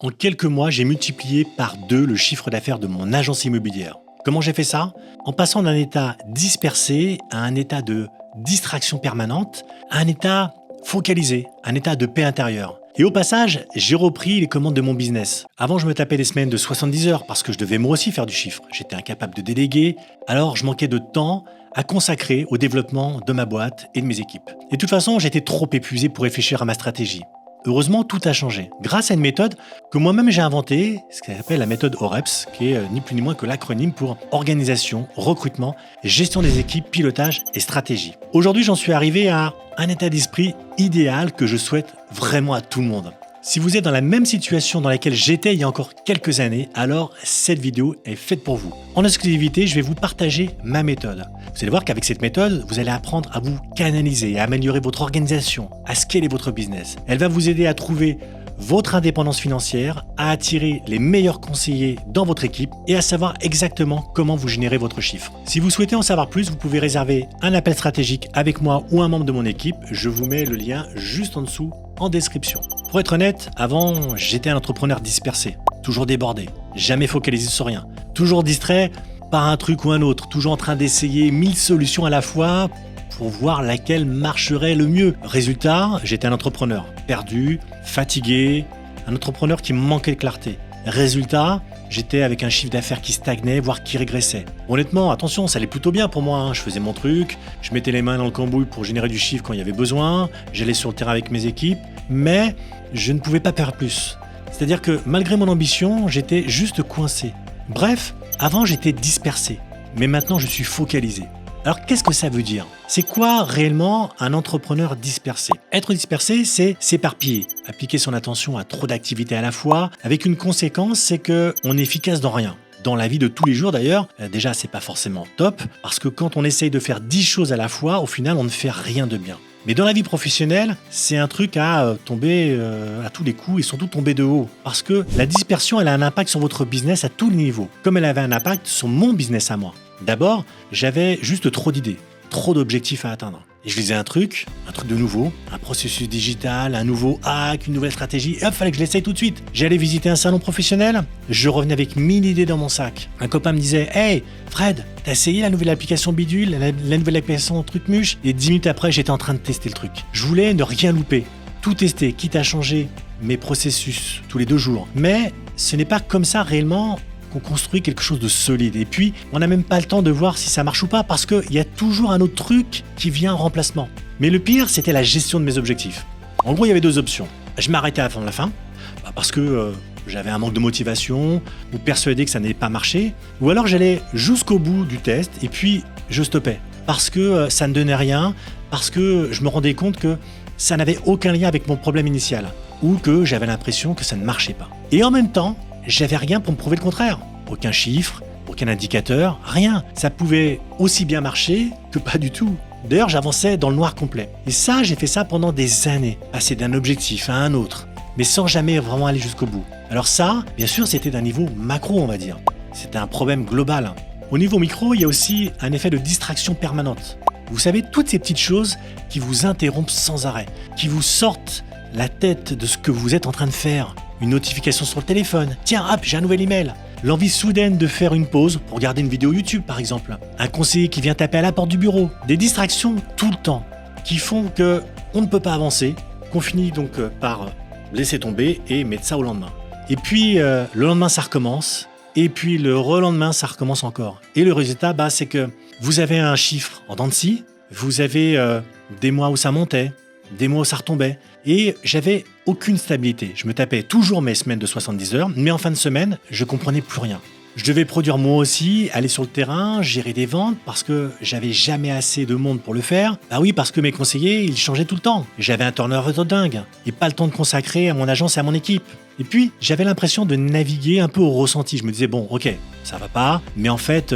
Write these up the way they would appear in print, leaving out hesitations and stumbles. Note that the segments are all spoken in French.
En quelques mois, j'ai multiplié par 2 le chiffre d'affaires de mon agence immobilière. Comment j'ai fait ça? En passant d'un état dispersé à un état de distraction permanente, à un état focalisé, un état de paix intérieure. Et au passage, j'ai repris les commandes de mon business. Avant, je me tapais des semaines de 70 heures parce que je devais moi aussi faire du chiffre. J'étais incapable de déléguer, alors je manquais de temps à consacrer au développement de ma boîte et de mes équipes. Et de toute façon, j'étais trop épuisé pour réfléchir à ma stratégie. Heureusement, tout a changé. Grâce à une méthode que moi-même j'ai inventée, ce qu'on appelle la méthode OREPS, qui est ni plus ni moins que l'acronyme pour organisation, recrutement, gestion des équipes, pilotage et stratégie. Aujourd'hui, j'en suis arrivé à un état d'esprit idéal que je souhaite vraiment à tout le monde. Si vous êtes dans la même situation dans laquelle j'étais il y a encore quelques années, alors cette vidéo est faite pour vous. En exclusivité, je vais vous partager ma méthode. Vous allez voir qu'avec cette méthode, vous allez apprendre à vous canaliser, à améliorer votre organisation, à scaler votre business. Elle va vous aider à trouver votre indépendance financière, à attirer les meilleurs conseillers dans votre équipe et à savoir exactement comment vous générez votre chiffre. Si vous souhaitez en savoir plus, vous pouvez réserver un appel stratégique avec moi ou un membre de mon équipe. Je vous mets le lien juste en dessous en description. Pour être honnête, avant, j'étais un entrepreneur dispersé, toujours débordé, jamais focalisé sur rien, toujours distrait par un truc ou un autre, toujours en train d'essayer 1000 solutions à la fois pour voir laquelle marcherait le mieux. Résultat, j'étais un entrepreneur perdu, fatigué, un entrepreneur qui manquait de clarté. Résultat, j'étais avec un chiffre d'affaires qui stagnait, voire qui régressait. Honnêtement, attention, ça allait plutôt bien pour moi. Je faisais mon truc, je mettais les mains dans le cambouis pour générer du chiffre quand il y avait besoin, j'allais sur le terrain avec mes équipes, mais je ne pouvais pas faire plus. C'est-à-dire que malgré mon ambition, j'étais juste coincé. Bref, avant j'étais dispersé, mais maintenant je suis focalisé. Alors qu'est-ce que ça veut dire? C'est quoi réellement un entrepreneur dispersé? Être dispersé, c'est s'éparpiller, appliquer son attention à trop d'activités à la fois, avec une conséquence, c'est qu'on est efficace dans rien. Dans la vie de tous les jours d'ailleurs, déjà c'est pas forcément top, parce que quand on essaye de faire 10 choses à la fois, au final on ne fait rien de bien. Mais dans la vie professionnelle, c'est un truc à tomber à tous les coups et surtout tomber de haut. Parce que la dispersion, elle a un impact sur votre business à tous les niveaux, comme elle avait un impact sur mon business à moi. D'abord, j'avais juste trop d'idées, trop d'objectifs à atteindre. Et je lisais un truc de nouveau, un processus digital, un nouveau hack, une nouvelle stratégie, et hop, fallait que je l'essaye tout de suite. J'allais visiter un salon professionnel, je revenais avec 1000 idées dans mon sac. Un copain me disait « Hey, Fred, t'as essayé la nouvelle application bidule, la nouvelle application truc-muche ?» Et 10 minutes après, j'étais en train de tester le truc. Je voulais ne rien louper, tout tester, quitte à changer mes processus tous les 2 jours. Mais ce n'est pas comme ça réellement qu'on construit quelque chose de solide. Et puis, on n'a même pas le temps de voir si ça marche ou pas parce qu'il y a toujours un autre truc qui vient en remplacement. Mais le pire, c'était la gestion de mes objectifs. En gros, il y avait 2 options. Je m'arrêtais à la fin, parce que j'avais un manque de motivation ou persuadé que ça n'allait pas marcher. Ou alors, j'allais jusqu'au bout du test et puis je stoppais. Parce que ça ne donnait rien, parce que je me rendais compte que ça n'avait aucun lien avec mon problème initial ou que j'avais l'impression que ça ne marchait pas. Et en même temps, j'avais rien pour me prouver le contraire. Aucun chiffre, aucun indicateur, rien. Ça pouvait aussi bien marcher que pas du tout. D'ailleurs, j'avançais dans le noir complet. Et ça, j'ai fait ça pendant des années. Passer d'un objectif à un autre, mais sans jamais vraiment aller jusqu'au bout. Alors ça, bien sûr, c'était d'un niveau macro, on va dire. C'était un problème global. Au niveau micro, il y a aussi un effet de distraction permanente. Vous savez, toutes ces petites choses qui vous interrompent sans arrêt, qui vous sortent la tête de ce que vous êtes en train de faire. Une notification sur le téléphone. Tiens, hop, j'ai un nouvel email. L'envie soudaine de faire une pause pour regarder une vidéo YouTube, par exemple. Un conseiller qui vient taper à la porte du bureau. Des distractions tout le temps qui font qu'on ne peut pas avancer, qu'on finit donc par laisser tomber et mettre ça au lendemain. Et puis, le lendemain, ça recommence. Et puis, le relendemain, ça recommence encore. Et le résultat, c'est que vous avez un chiffre en dents de scie. Vous avez des mois où ça montait, des mois où ça retombait. Et j'avais aucune stabilité. Je me tapais toujours mes semaines de 70 heures, mais en fin de semaine, je comprenais plus rien. Je devais produire moi aussi, aller sur le terrain, gérer des ventes parce que j'avais jamais assez de monde pour le faire. Bah oui, parce que mes conseillers, ils changeaient tout le temps. J'avais un turnover de dingue et pas le temps de consacrer à mon agence et à mon équipe. Et puis, j'avais l'impression de naviguer un peu au ressenti. Je me disais, bon, ok, ça va pas, mais en fait,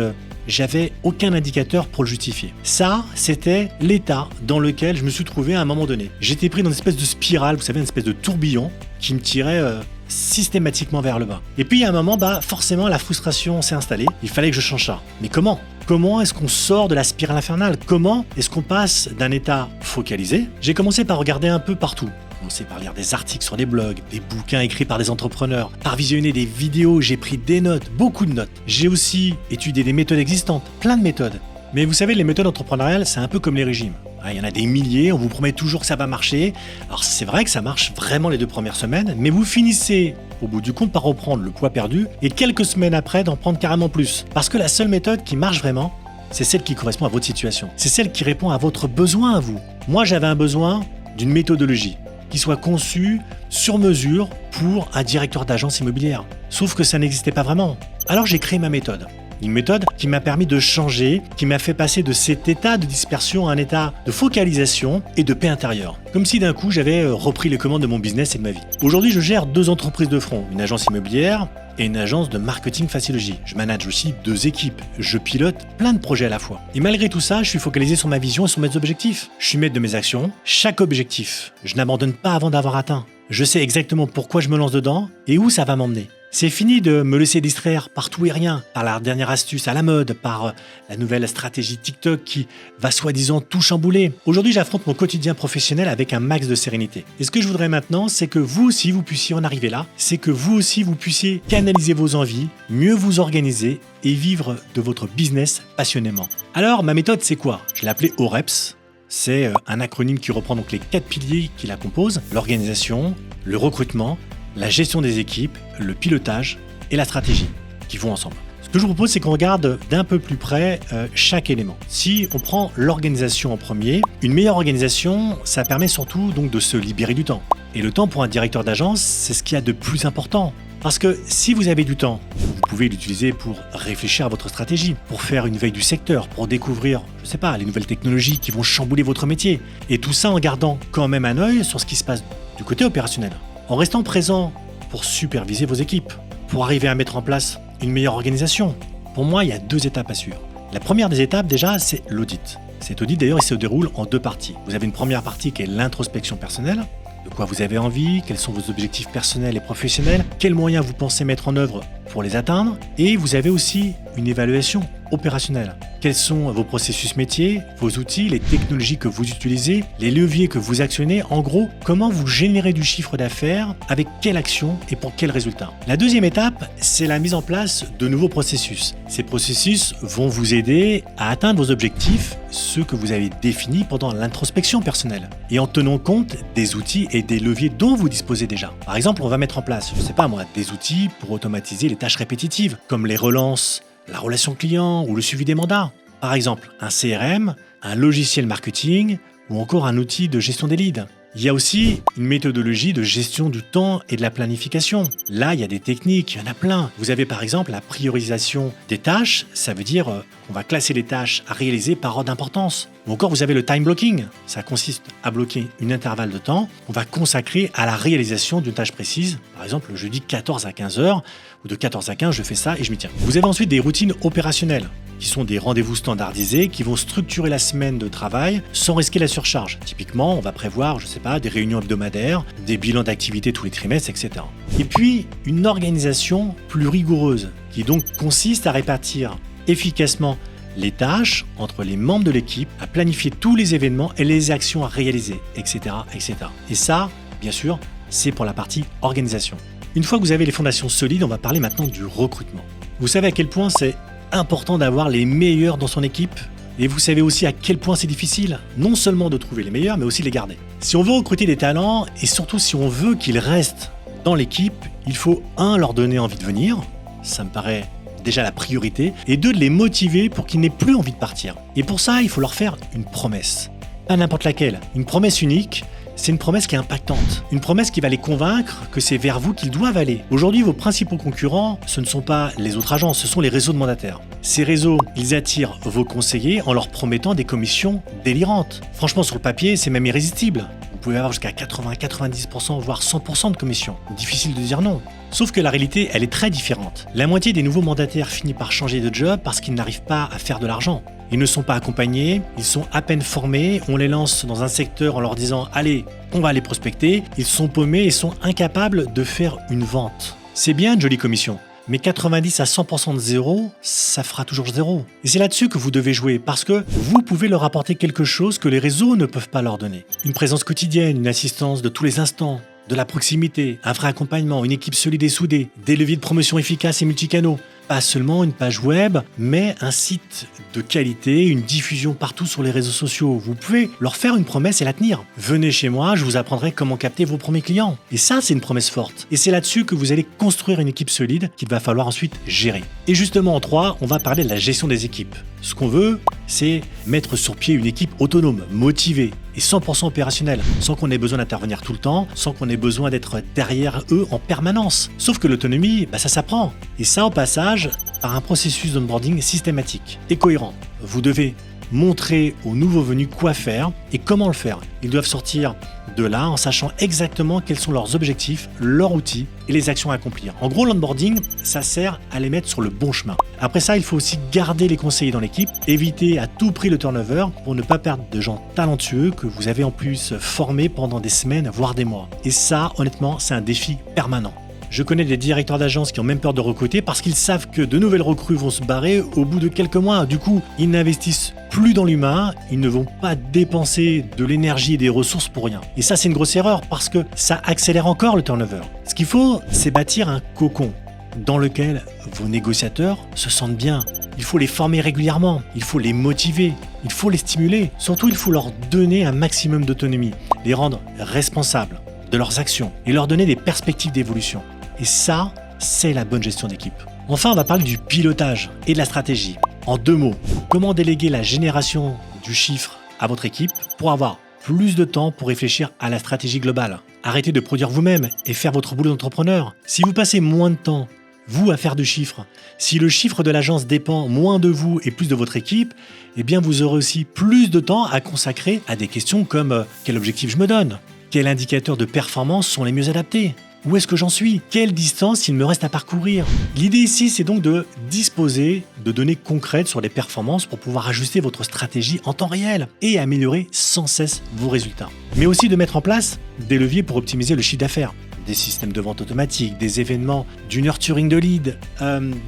j'avais aucun indicateur pour le justifier. Ça, c'était l'état dans lequel je me suis trouvé à un moment donné. J'étais pris dans une espèce de spirale, vous savez, une espèce de tourbillon qui me tirait systématiquement vers le bas. Et puis, à un moment, forcément, la frustration s'est installée. Il fallait que je change ça. Mais comment? Comment est-ce qu'on sort de la spirale infernale? Comment est-ce qu'on passe d'un état focalisé? J'ai commencé par regarder un peu partout. commencé par lire des articles sur des blogs, des bouquins écrits par des entrepreneurs, par visionner des vidéos, j'ai pris des notes, beaucoup de notes. J'ai aussi étudié des méthodes existantes, plein de méthodes. Mais vous savez, les méthodes entrepreneuriales, c'est un peu comme les régimes. Il y en a des milliers, on vous promet toujours que ça va marcher. Alors c'est vrai que ça marche vraiment les 2 premières semaines, mais vous finissez au bout du compte par reprendre le poids perdu et quelques semaines après d'en prendre carrément plus. Parce que la seule méthode qui marche vraiment, c'est celle qui correspond à votre situation. C'est celle qui répond à votre besoin à vous. Moi, j'avais un besoin d'une méthodologie qui soit conçue sur mesure pour un directeur d'agence immobilière. Sauf que ça n'existait pas vraiment. Alors j'ai créé ma méthode. Une méthode qui m'a permis de changer, qui m'a fait passer de cet état de dispersion à un état de focalisation et de paix intérieure. Comme si d'un coup j'avais repris les commandes de mon business et de ma vie. Aujourd'hui, je gère 2 entreprises de front, une agence immobilière et une agence de marketing Facilogy. Je manage aussi 2 équipes. Je pilote plein de projets à la fois. Et malgré tout ça, je suis focalisé sur ma vision et sur mes objectifs. Je suis maître de mes actions. Chaque objectif, je n'abandonne pas avant d'avoir atteint. Je sais exactement pourquoi je me lance dedans et où ça va m'emmener. C'est fini de me laisser distraire par tout et rien, par la dernière astuce à la mode, par la nouvelle stratégie TikTok qui va soi-disant tout chambouler. Aujourd'hui, j'affronte mon quotidien professionnel avec un max de sérénité. Et ce que je voudrais maintenant, c'est que vous aussi, vous puissiez en arriver là. C'est que vous aussi, vous puissiez canaliser vos envies, mieux vous organiser et vivre de votre business passionnément. Alors, ma méthode, c'est quoi? Je l'ai appelée OREPS. C'est un acronyme qui reprend donc les 4 piliers qui la composent: l'organisation, le recrutement, la gestion des équipes, le pilotage et la stratégie, qui vont ensemble. Ce que je vous propose, c'est qu'on regarde d'un peu plus près chaque élément. Si on prend l'organisation en premier, une meilleure organisation, ça permet surtout donc de se libérer du temps. Et le temps pour un directeur d'agence, c'est ce qu'il y a de plus important. Parce que si vous avez du temps, vous pouvez l'utiliser pour réfléchir à votre stratégie, pour faire une veille du secteur, pour découvrir, je sais pas, les nouvelles technologies qui vont chambouler votre métier. Et tout ça en gardant quand même un œil sur ce qui se passe du côté opérationnel. En restant présent pour superviser vos équipes, pour arriver à mettre en place une meilleure organisation. Pour moi, il y a 2 étapes à suivre. La première des étapes, déjà, c'est l'audit. Cet audit, d'ailleurs, il se déroule en 2 parties. Vous avez une première partie qui est l'introspection personnelle. De quoi vous avez envie, quels sont vos objectifs personnels et professionnels, quels moyens vous pensez mettre en œuvre pour les atteindre. Et vous avez aussi une évaluation opérationnelle. Quels sont vos processus métiers, vos outils, les technologies que vous utilisez, les leviers que vous actionnez, en gros, comment vous générez du chiffre d'affaires, avec quelle action et pour quel résultat. La deuxième étape, c'est la mise en place de nouveaux processus. Ces processus vont vous aider à atteindre vos objectifs, ceux que vous avez définis pendant l'introspection personnelle, et en tenant compte des outils et des leviers dont vous disposez déjà. Par exemple, on va mettre en place, je sais pas moi, des outils pour automatiser les tâches répétitives, comme les relances, la relation client ou le suivi des mandats. Par exemple, un CRM, un logiciel marketing ou encore un outil de gestion des leads. Il y a aussi une méthodologie de gestion du temps et de la planification. Là, il y a des techniques, il y en a plein. Vous avez par exemple la priorisation des tâches, ça veut dire qu'on va classer les tâches à réaliser par ordre d'importance. Ou encore, vous avez le time blocking. Ça consiste à bloquer une intervalle de temps qu'on va consacrer à la réalisation d'une tâche précise. Par exemple, le jeudi 14 à 15 heures, ou de 14 à 15, je fais ça et je m'y tiens. Vous avez ensuite des routines opérationnelles, qui sont des rendez-vous standardisés qui vont structurer la semaine de travail sans risquer la surcharge. Typiquement, on va prévoir, je sais pas, des réunions hebdomadaires, des bilans d'activité tous les trimestres, etc. Et puis, une organisation plus rigoureuse, qui donc consiste à répartir efficacement les tâches entre les membres de l'équipe, à planifier tous les événements et les actions à réaliser, etc., etc. Et ça, bien sûr, c'est pour la partie organisation. Une fois que vous avez les fondations solides, on va parler maintenant du recrutement. Vous savez à quel point c'est important d'avoir les meilleurs dans son équipe, et vous savez aussi à quel point c'est difficile, non seulement de trouver les meilleurs, mais aussi de les garder. Si on veut recruter des talents, et surtout si on veut qu'ils restent dans l'équipe, il faut 1, leur donner envie de venir, ça me paraît déjà la priorité, et 2, de les motiver pour qu'ils n'aient plus envie de partir. Et pour ça, il faut leur faire une promesse. Pas n'importe laquelle, une promesse unique. C'est une promesse qui est impactante, une promesse qui va les convaincre que c'est vers vous qu'ils doivent aller. Aujourd'hui, vos principaux concurrents, ce ne sont pas les autres agences, ce sont les réseaux de mandataires. Ces réseaux, ils attirent vos conseillers en leur promettant des commissions délirantes. Franchement, sur le papier, c'est même irrésistible. Vous pouvez avoir jusqu'à 80-90%, voire 100% de commissions. Difficile de dire non. Sauf que la réalité, elle est très différente. La moitié des nouveaux mandataires finit par changer de job parce qu'ils n'arrivent pas à faire de l'argent. Ils ne sont pas accompagnés, ils sont à peine formés, on les lance dans un secteur en leur disant « Allez, on va aller prospecter », ils sont paumés et sont incapables de faire une vente. C'est bien une jolie commission, Mais 90 à 100% de zéro, ça fera toujours zéro. Et c'est là-dessus que vous devez jouer, parce que vous pouvez leur apporter quelque chose que les réseaux ne peuvent pas leur donner. Une présence quotidienne, une assistance de tous les instants, de la proximité, un vrai accompagnement, une équipe solide et soudée, des leviers de promotion efficaces et multicanaux. Pas seulement une page web, mais un site de qualité, une diffusion partout sur les réseaux sociaux. Vous pouvez leur faire une promesse et la tenir. Venez chez moi, je vous apprendrai comment capter vos premiers clients. Et ça, c'est une promesse forte. Et c'est là-dessus que vous allez construire une équipe solide qu'il va falloir ensuite gérer. Et justement, en 3, on va parler de la gestion des équipes. Ce qu'on veut, c'est mettre sur pied une équipe autonome, motivée et 100% opérationnelle, sans qu'on ait besoin d'intervenir tout le temps, sans qu'on ait besoin d'être derrière eux en permanence. Sauf que l'autonomie, ça s'apprend. Et ça, au passage, par un processus d'onboarding systématique et cohérent. Vous devez montrer aux nouveaux venus quoi faire et comment le faire. Ils doivent sortir de là en sachant exactement quels sont leurs objectifs, leurs outils et les actions à accomplir. En gros, l'onboarding, ça sert à les mettre sur le bon chemin. Après ça, il faut aussi garder les conseillers dans l'équipe, éviter à tout prix le turnover pour ne pas perdre de gens talentueux que vous avez en plus formés pendant des semaines, voire des mois. Et ça, honnêtement, c'est un défi permanent. Je connais des directeurs d'agences qui ont même peur de recruter parce qu'ils savent que de nouvelles recrues vont se barrer au bout de quelques mois. Du coup, ils n'investissent plus dans l'humain, ils ne vont pas dépenser de l'énergie et des ressources pour rien. Et ça, c'est une grosse erreur parce que ça accélère encore le turnover. Ce qu'il faut, c'est bâtir un cocon dans lequel vos négociateurs se sentent bien. Il faut les former régulièrement, il faut les motiver, il faut les stimuler. Surtout, il faut leur donner un maximum d'autonomie, les rendre responsables de leurs actions et leur donner des perspectives d'évolution. Et ça, c'est la bonne gestion d'équipe. Enfin, on va parler du pilotage et de la stratégie. En 2 mots, comment déléguer la génération du chiffre à votre équipe pour avoir plus de temps pour réfléchir à la stratégie globale. Arrêtez de produire vous-même et faire votre boulot d'entrepreneur. Si vous passez moins de temps, vous, à faire de chiffres, si le chiffre de l'agence dépend moins de vous et plus de votre équipe, eh bien vous aurez aussi plus de temps à consacrer à des questions comme quel objectif je me donne ? Quels indicateurs de performance sont les mieux adaptés ? Où est-ce que j'en suis ? Quelle distance il me reste à parcourir ? L'idée ici, c'est donc de disposer de données concrètes sur les performances pour pouvoir ajuster votre stratégie en temps réel et améliorer sans cesse vos résultats. Mais aussi de mettre en place des leviers pour optimiser le chiffre d'affaires. Des systèmes de vente automatique, des événements, du nurturing de leads,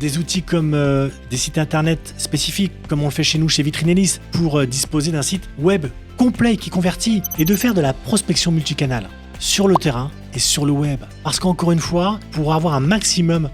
des outils comme des sites internet spécifiques, comme on le fait chez nous chez Vitrinelis, pour disposer d'un site web complet qui convertit et de faire de la prospection multicanale sur le terrain et sur le web. Parce qu'encore une fois, pour avoir un maximum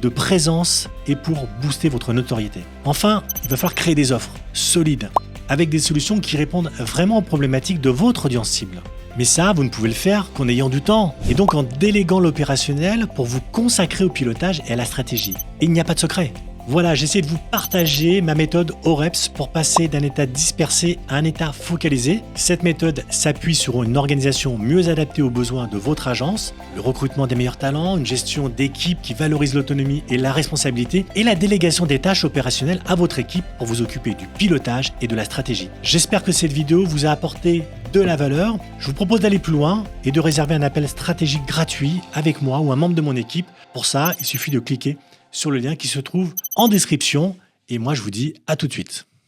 de présence et pour booster votre notoriété. Enfin, il va falloir créer des offres solides avec des solutions qui répondent vraiment aux problématiques de votre audience cible. Mais ça, vous ne pouvez le faire qu'en ayant du temps et donc en déléguant l'opérationnel pour vous consacrer au pilotage et à la stratégie. Et il n'y a pas de secret. Voilà, j'essaie de vous partager ma méthode OREPS pour passer d'un état dispersé à un état focalisé. Cette méthode s'appuie sur une organisation mieux adaptée aux besoins de votre agence, le recrutement des meilleurs talents, une gestion d'équipe qui valorise l'autonomie et la responsabilité, et la délégation des tâches opérationnelles à votre équipe pour vous occuper du pilotage et de la stratégie. J'espère que cette vidéo vous a apporté de la valeur. Je vous propose d'aller plus loin et de réserver un appel stratégique gratuit avec moi ou un membre de mon équipe. Pour ça, il suffit de cliquer sur le lien qui se trouve en description. Et moi, je vous dis à tout de suite.